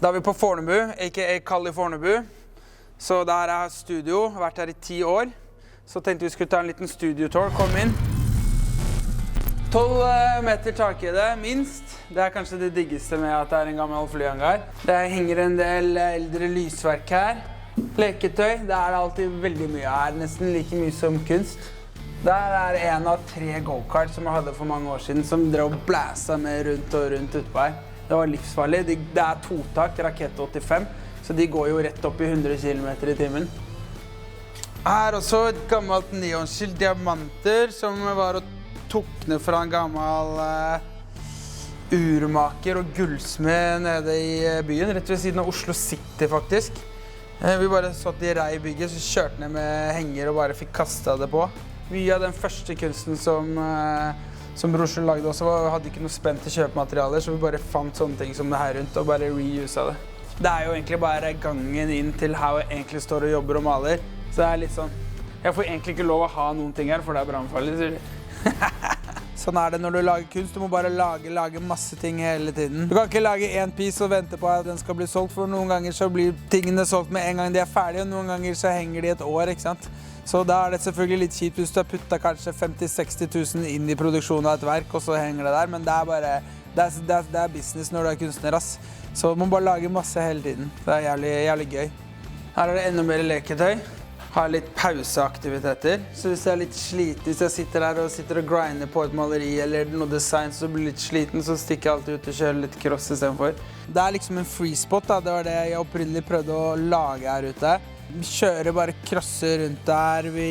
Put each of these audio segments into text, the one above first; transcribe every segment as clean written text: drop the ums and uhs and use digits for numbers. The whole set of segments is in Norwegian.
Da er vi på Fornebu, a.k.a. Kall i Fornebu. Så der er studio, har vært her i 10 år. Så tenkte vi skulle ta en liten studiotour, kom inn. 12 meter takhøyde, minst. Det er kanskje det diggeste med at det er en gammel flyhangar. Det henger en del eldre lysverk her. Leketøy, det er alltid veldig mye her, nesten like mye som kunst. Der er en av 3 go-kart som jeg hadde for mange år siden, som drev og blæsa med rundt og rundt utpå her. Det var livsfarlig. Det er totakt, rakett 85, så de går jo rett opp i 100 km i timen. Her er også et gammelt neonskilt diamanter som var og tok ned fra en gammel urmaker og gullsmed nede i byen, rett ved siden av Oslo City faktisk. Vi bare satt i rei bygget, så kjørte ned med henger og bare fikk kastet det på. Mye av den første kunsten som Brorsen lagde også hadde ikke noe spent til kjøpematerialer, så vi bare fant sånne ting som det her rundt og bare reusa det. Det er jo egentlig bare gangen inn til her jeg egentlig står og jobber og maler. Så det er litt sånn, jeg får egentlig ikke lov å ha noen ting her, for det er brannfarlig, sier de. Sånn er det når du lager kunst, du må bare lage masse ting hele tiden. Du kan ikke lage en piece og vente på at den skal bli solgt, for noen ganger så blir tingene solgt med en gang de er ferdige, og noen ganger så henger de et år, ikke sant? Så da er det selvfølgelig litt kjipt hvis du har puttet kanskje 50-60 000 inn i produksjonen av et verk, og så henger det der, men det er bare, det er business når du er kunstner, ass. Så man må bare lage masse hele tiden. Det er jævlig gøy. Her er det enda mer leketøy. Har litt pauseaktiviteter. Så hvis jeg er litt sliten, hvis jeg sitter her og grinder på et maleri eller noe design, så blir jeg litt sliten, så stikker jeg alltid ut og kjører litt cross i stedet for. Det er liksom en free spot, da. Det var det jeg opprinnelig prøvde å lage her ute. Vi kjører bare crosser rundt der, vi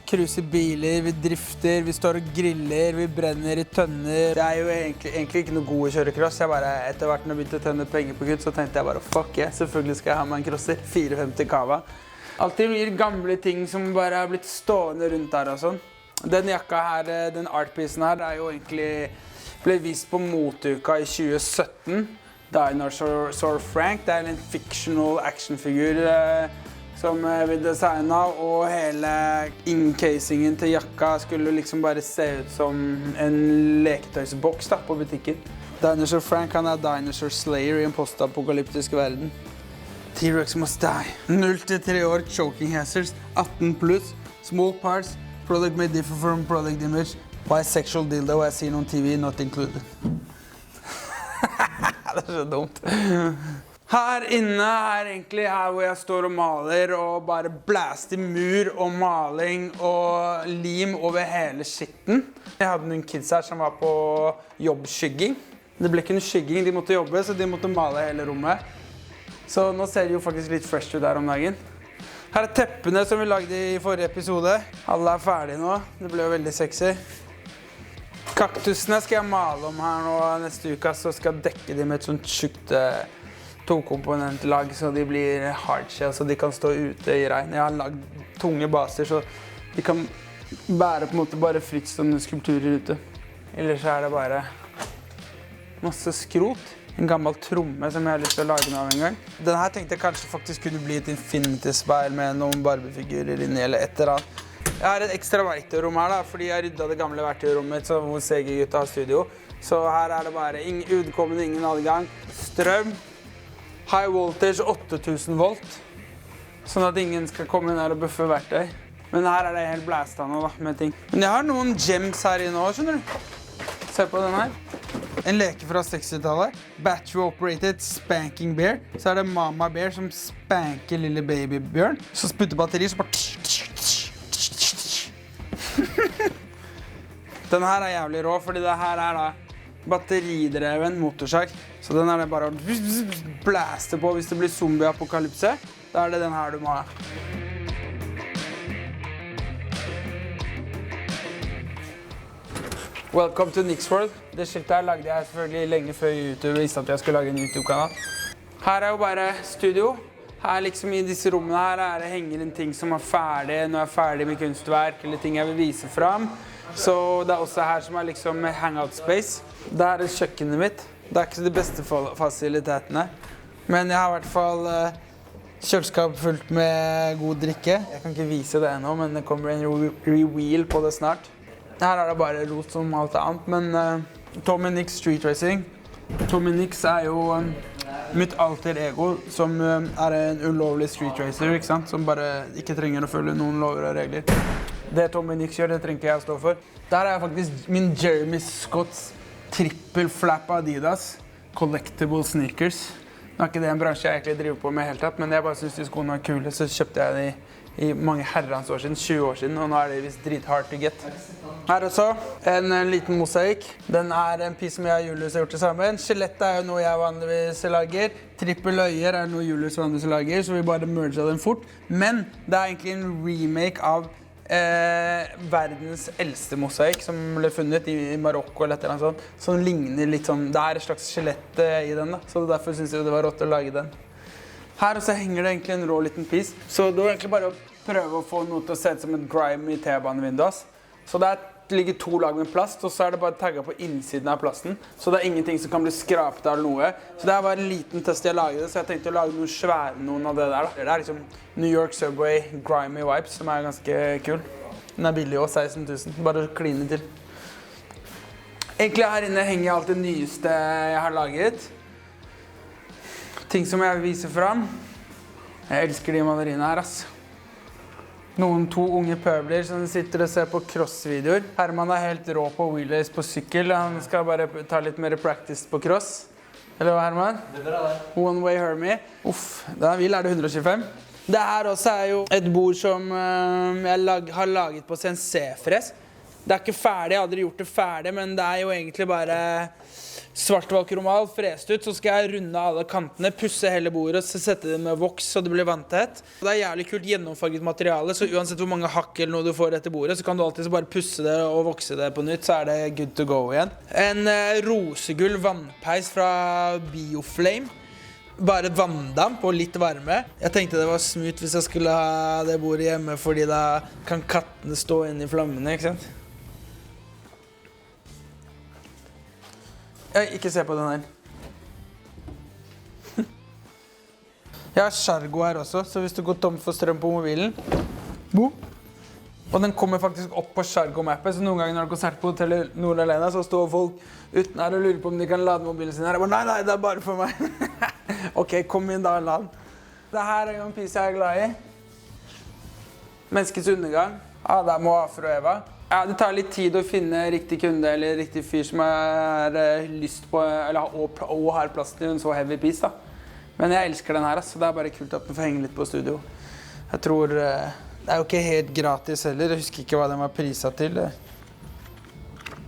cruiser biler, vi drifter, vi står og griller, vi brenner i tønner. Det er jo egentlig ikke noe god å kjøre cross. Jeg bare, etter hvert når jeg begynte å tjene penger på kunst, så tenkte jeg bare, fuck yeah, selvfølgelig skal jeg ha meg en crosser. 450 kava. Alltid mye gamle ting som bare har blitt stående rundt her og sånn. Den jakka her, den artpiecen her, er jo egentlig ble vist på Moteuka i 2017. Dinosaur Frank, det er en fictional actionfigur som vi designet, og hele incasingen til jakka skulle liksom bare se ut som en leketøysboks da, på butikken. Dinosaur Frank, han er Dinosaur Slayer i en postapokalyptisk verden. T-Rex must die. 0-3 år, choking hazards, 18 pluss, small parts, product may differ from product image, bisexual dildo, I see on TV, not included. Det er så dumt. Her inne er egentlig her hvor jeg står og maler og bare blæster mur og maling og lim over hele skitten. Jeg hadde noen kids her som var på jobbskygging. Det ble ikke noe skygging, de måtte jobbe, så de måtte male hele rommet. Så nå ser det jo faktisk litt fresh ut her om dagen. Her er teppene som vi lagde i forrige episode. Alle er ferdige nå, det ble jo veldig sexy. Kaktusene skal jeg male om her nå neste uke, så skal jeg dekke dem med et sånt tjukt tokomponentlag, så de blir hardshell, så de kan stå ute i regn. Jeg har lagd tunge baser, så de kan bære på en måte bare frittstående skulpturer ute. Ellers er det bare masse skrot. En gammel tromme som jeg har lyst til å lage noe av en gang. Denne her tenkte jeg kanskje faktisk kunne bli et Infinity-speil med noen Barbie-figurer inni eller et eller annet. Jeg har et ekstra verktøyrom her da, fordi jeg ryddet det gamle verktøyrommet hvor CG-gutta har studio. Så her er det bare utkommende, ingen adgang, strøm, high voltage 8000 volt, sånn at ingen skal komme inn her og buffe verktøy. Men her er det helt blæstende da, med ting. Men jeg har noen gems her inne også, skjønner du? Se på den her. En leke fra 60-tallet. Battery operated spanking bear. Så er det mama bear som spanker lille babybjørn. Så sputter batteri, så bare... Den her er jævlig rå, fordi det her er da batteridreven motorsag. Så den er det bare å blæste på hvis det blir zombie-apokalypse. Da er det den her du må ha. Welcome to Nick's World. Det skiltet her lagde jeg selvfølgelig lenge før YouTube visste at jeg skulle lage en YouTube-kanal. Her er jo bare studio. Her liksom i disse rommene her er det henger en ting som er ferdig, når jeg er ferdig med kunstverk, eller ting jeg vil vise frem. Så det er også her som er liksom hangout space. Det er kjøkkenet mitt. Det er ikke de beste fasilitetene. Men jeg har i hvert fall kjøleskap fullt med god drikke. Jeg kan ikke vise det ennå, men det kommer en reveal på det snart. Her er det bare rot som alt annet, men Tommy Nicks Street Racing. Tommy Nicks er jo Mitt alter ego, som er en ulovlig street racer, ikke sant? Som bare ikke trenger å følge noen lover og regler. Det Tommy Nix gjør, det trenger ikke jeg å stå for. Der er faktisk min Jeremy Scotts triple flap Adidas collectible sneakers. Nå er ikke det en bransje jeg egentlig driver på med helt tatt, men jeg bare synes de skoene var kule, så kjøpte jeg de i mange herrens år siden, 20 år siden, og nå er det visst drithard to get. Her også, en liten mosaikk. Den er en piece som jeg og Julius har gjort det sammen. Skjelettet er jo noe jeg vanligvis lager. Trippel øyer er noe Julius vanligvis lager, så vi bare merger den fort. Men det er egentlig en remake av verdens eldste mosaikk som ble funnet i Marokko eller et eller annet sånt. Som ligner litt sånn, det er et slags skjelett i den da, så derfor synes jeg det var rått å lage den. Her også henger det egentlig en rå liten piece, så det var egentlig bare å prøve å få noe til å se ut som et grime i T-banevinduet. Så der ligger 2 lag med plast, og så er det bare tagget på innsiden av plasten. Så det er ingenting som kan bli skrapet av noe. Så det er bare en liten test jeg laget det, så jeg tenkte å lage noen svære noen av det der da. Det er liksom New York Subway Grimy Wipes, som er ganske kul. Den er billig også, 16 000. Bare å kline til. Egentlig her inne henger alt det nyeste jeg har laget. Ting som jeg viser fram. Jeg elsker de maleriene her, ass. Noen 2 unge pøbler som sitter og ser på cross-videoer. Herman er helt rå på wheelrace på sykkel. Han skal bare ta litt mer practice på cross. Eller hva, Herman? Det er bra det. One Way Hermie. Uff, den er vild. Er det 125? Det her også er jo et bord som jeg har laget på CNC-fres. Det er ikke ferdig, jeg har aldri gjort det ferdig, men det er jo egentlig bare svartvalkromal frest ut, så skal jeg runde alle kantene, pusse hele bordet og sette det med voks så det blir vanntett. Det er jævlig kult gjennomfarget materiale, så uansett hvor mange hakk eller noe du får etter bordet, så kan du alltid bare pusse det og vokse det på nytt, så er det good to go igjen. En rosegull vannpeis fra Bioflame. Bare vanndamp og litt varme. Jeg tenkte det var smooth hvis jeg skulle ha det bordet hjemme, fordi da kan kattene stå inne i flammene, ikke sant? Ikke se på den her. Jeg har Shargo her også, så hvis du går tomt for strøm på mobilen, boom. Og den kommer faktisk opp på Shargo-mappet, så noen ganger når du går på hotellet Nord-Alena, så står folk uten her og lurer på om de kan lade mobilen sin her. Jeg bare, nei, det er bare for meg. Ok, kom inn da, lad. Dette er en piece jeg er glad i. Menneskets undergang. Adam og Afro Eva. Ja, det tar litt tid å finne riktig kunde eller riktig fyr som har lyst på, eller og har plass til en så heavy piece da. Men jeg elsker den her, så det er bare kult at den får henge litt på studio. Jeg tror, det er jo ikke helt gratis heller, jeg husker ikke hva den var priset til.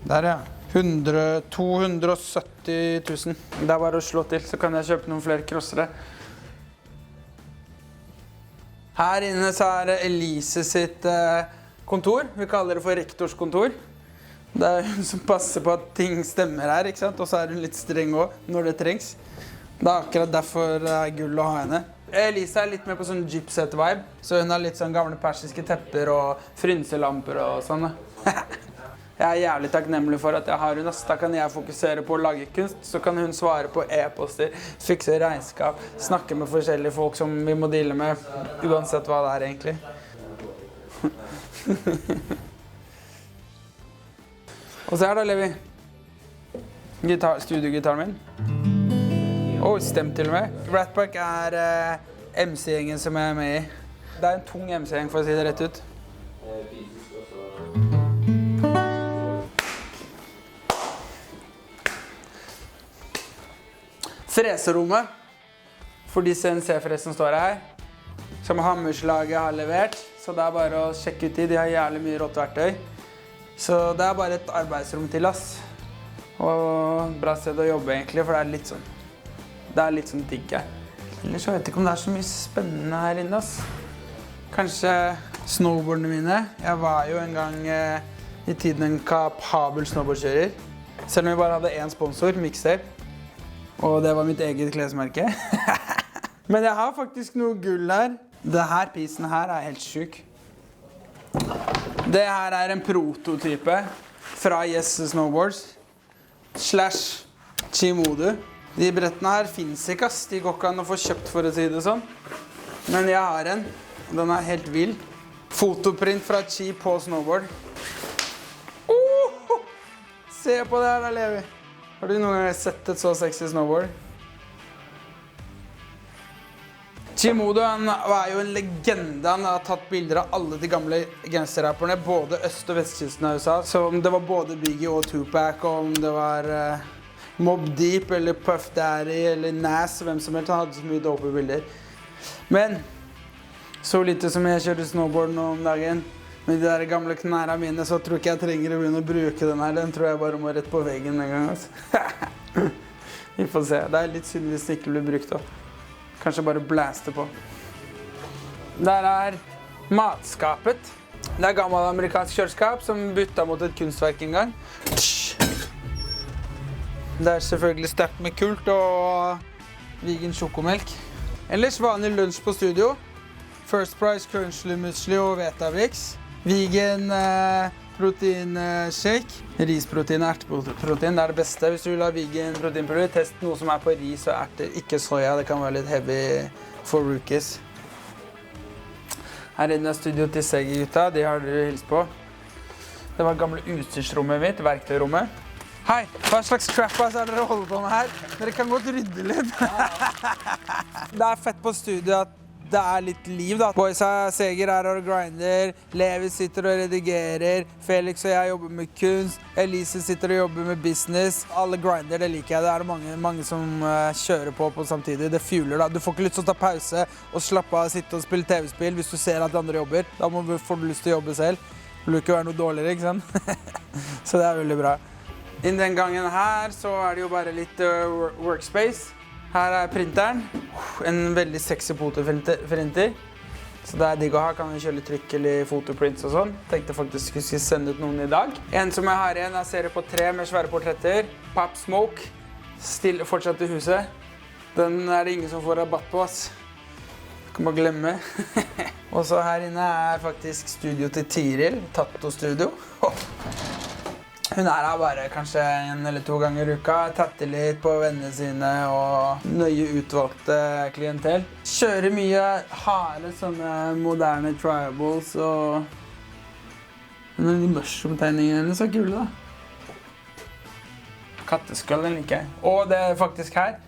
Der ja, 270 000. Det er bare å slå til, så kan jeg kjøpe noen flere crossere. Her inne så er Elise sitt kontor. Vi kaller det for rektorskontor. Det er hun som passer på at ting stemmer her, ikke sant? Og så er hun litt streng også når det trengs. Det er akkurat derfor det er gull å ha henne. Elise er litt mer på sånn gypset-vibe, så hun har litt sånn gamle persiske tepper og frynselamper og sånn. Jeg er jævlig takknemlig for at jeg har hun. Da kan jeg fokusere på å lage kunst, så kan hun svare på e-poster, fikse regnskap, snakke med forskjellige folk som vi må deale med, uansett hva det er egentlig. Og så her da, Levi. Studiogitaren min. Stemt til og med. Rat Pack er MC-gjengen som jeg er med i. Det er en tung MC-gjeng, for å si det rett ut. Freserommet, for de CNC-fresen står her, som Hammerslaget har levert. Så det er bare å sjekke ut de har jævlig mye rått verktøy. Så det er bare et arbeidsrom til, ass. Og bra sted å jobbe egentlig, for det er litt sånn digg her. Ellers vet jeg ikke om det er så mye spennende her inne, ass. Kanskje snowboardene mine. Jeg var jo en gang i tiden en kapabel snowboardkjører. Selv om vi bare hadde en sponsor, Mixtape. Og det var mitt eget klesmerke. Men jeg har faktisk noe gull her. Denne piecen her er helt syk. Det her er en prototype fra Yes Snowboards / Chimodu. De brettene her finnes ikke, ass. De går ikke an å få kjøpt, for å si det sånn. Men jeg har en. Den er helt vild. Fotoprint fra Chi på snowboard. Se på det her da, Levi. Har du noen gang sett et så sexy snowboard? Shimoda han var jo en legende. Han har tatt bilder av alle de gamle gangsterrapperne, både øst- og vestkysten av USA. Så om det var både Biggie og Tupac, og om det var Mobb Deep eller Puff Daddy eller Nas, hvem som helst, han hadde så mye dope bilder. Men så lite som jeg kjører snowboard nå om dagen, med de der gamle knærene mine, så tror ikke jeg trenger å begynne å bruke den her. Den tror jeg bare må rett på veggen en gang. Altså. Vi får se. Det er litt synd hvis det ikke blir brukt også. Kanskje bare blæste på. Der er matskapet. Det er gammel amerikansk kjøleskap som bytta mot et kunstverk en gang. Det er selvfølgelig sterkt med kult og vegan sjokomelk. Ellers vanlig lunsj på studio. First Price, Crunchly Muesli og Vetabix. Vegan proteinshake. Risprotein og erteprotein. Det er det beste. Hvis du vil ha vegan proteinpulver, test noe som er på ris og erter, ikke soya. Det kan være litt heavy for rookies. Her inne er studio til Segge gutta. De har dere hilst på. Det var gamle utstyrsrommet mitt, verktøyrommet. Hei, hva slags crap-ass er dere holder på med her? Dere kan godt rydde litt. Det er fett på studio at det er litt liv da. Boysa Seger er og grinder, Levi sitter og redigerer, Felix og jeg jobber med kunst, Elise sitter og jobber med business. Alle grinder, det liker jeg. Det er mange som kjører på samtidig. Det fueler da. Du får ikke lyst til å ta pause og slappe av, sitte og spille TV-spill hvis du ser at andre jobber. Da får du lyst til å jobbe selv. Det vil ikke være noe dårligere, ikke sant? Så det er veldig bra. Innen den gangen her så er det jo bare litt workspace. Her er printeren. En veldig sexy fotoprinter. Så det er digg å ha. Kan du kjøre litt trykk eller fotoprints og sånn. Tenkte faktisk jeg skulle sende ut noen i dag. En som jeg har igjen er serie på 3 med svære portretter. Pop Smoke. Stille fortsatt i huset. Den er det ingen som får rabatt på, ass. Kan bare glemme. Og så her inne er faktisk studio til Tiril. Tattoo-studio. Hun er her bare kanskje 1 eller 2 ganger i uka, tatter litt på vennene sine og nøye utvalgte klientell. Kjører mye harde sånne moderne tribals og de mushroom-tegningene hennes er kule da. Katteskallen liker jeg. Og det er faktisk her.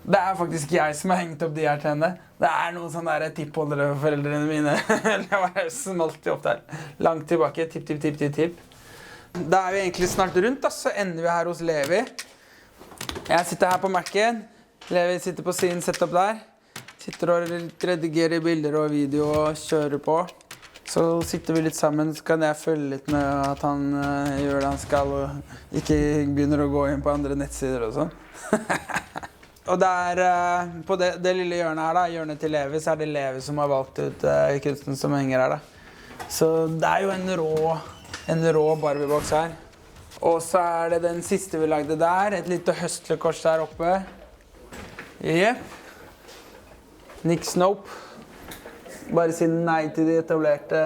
Det er faktisk jeg som har hengt opp de her til henne. Det er noen sånne der tippholdere for foreldrene mine. Det var smalt opp der. Langt tilbake, tipp. Da er vi egentlig snart rundt, da, så ender vi her hos Levi. Jeg sitter her på Mac-en. Levi sitter på sin setup der. Sitter og redigerer bilder og video og kjører på. Så sitter vi litt sammen, så kan jeg følge litt med at han gjør det han skal, og ikke begynner å gå inn på andre nettsider og sånn. Og der, på det lille hjørnet her, da, hjørnet til Levi, så er det Levi som har valgt ut kunsten som henger her, da. Så det er jo en rå Barbie-boks her. Og så er det den siste vi lagde der, et lite høstlekors der oppe. Jep. Nick Snope. Bare si nei til de etablerte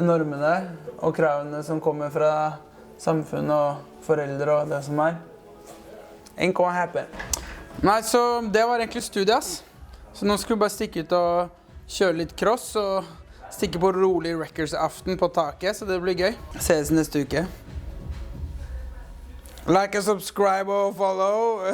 normene og kravene som kommer fra samfunn og foreldre og det som er. Ain't gonna happen. Nei, så det var egentlig studiet, ass. Så nå skal vi bare stikke ut og kjøre litt cross og stikke på rolig records-aften på taket, så det blir gøy. Ses neste uke. Like and subscribe og follow.